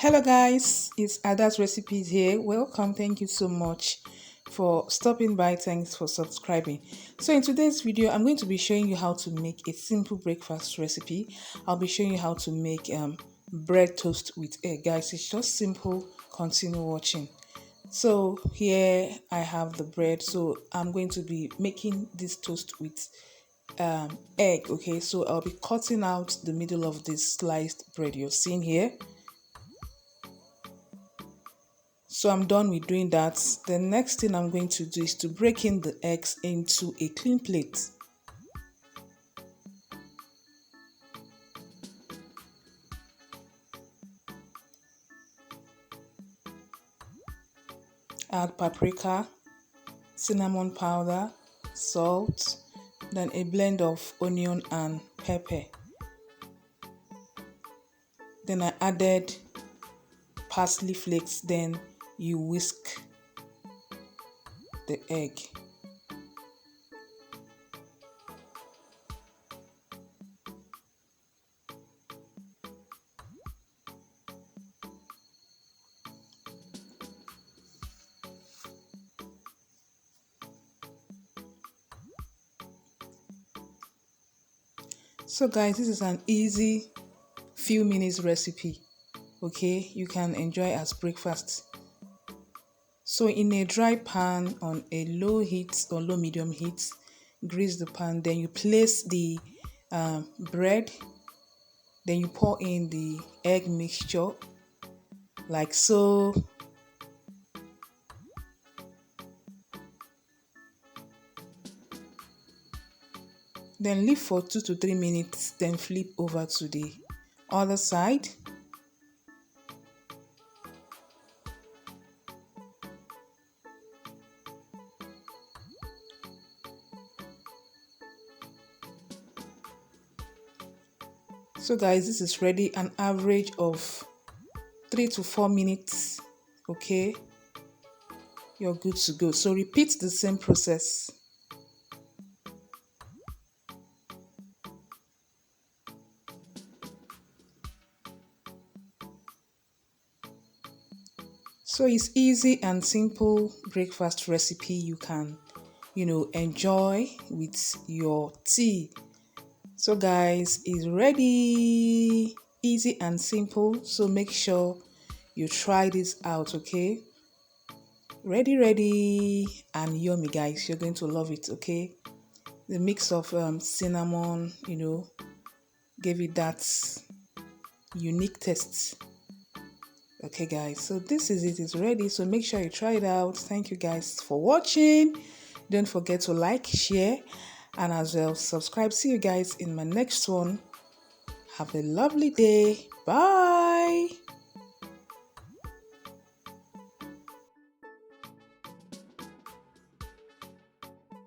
Hello guys, it's Ada's Recipes here. Welcome. Thank you so much for stopping by. Thanks for subscribing. So in today's video, I'm going to be showing you how to make a simple breakfast recipe. I'll be showing you how to make bread toast with egg. Guys, it's just simple. Continue watching. So here I have the bread. So I'm going to be making this toast with egg. Okay, so I'll be cutting out the middle of this sliced bread you're seeing here. So I'm done with doing that. The next thing I'm going to do is to break in the eggs into a clean plate. Add paprika, cinnamon powder, salt, then a blend of onion and pepper. Then I added parsley flakes, then you whisk the egg. So guys, this is an easy few minutes recipe. Okay, you can enjoy as breakfast. So in a dry pan on a low heat or low medium heat, grease the pan, then you place the bread, then you pour in the egg mixture like so. Then leave for 2 to 3 minutes, then flip over to the other side. So guys, this is ready, an average of 3 to 4 minutes. Okay, you're good to go. So repeat the same process. So it's easy and simple breakfast recipe you can, enjoy with your tea. So guys, it's ready. Easy and simple. So make sure you try this out, okay? Ready and yummy, guys. You're going to love it, okay? The mix of cinnamon, gave it that unique taste. Okay guys, so this is it, it's ready. So make sure you try it out. Thank you guys for watching. Don't forget to like, share, and as well subscribe. See you guys in my next one. Have a lovely day. Bye.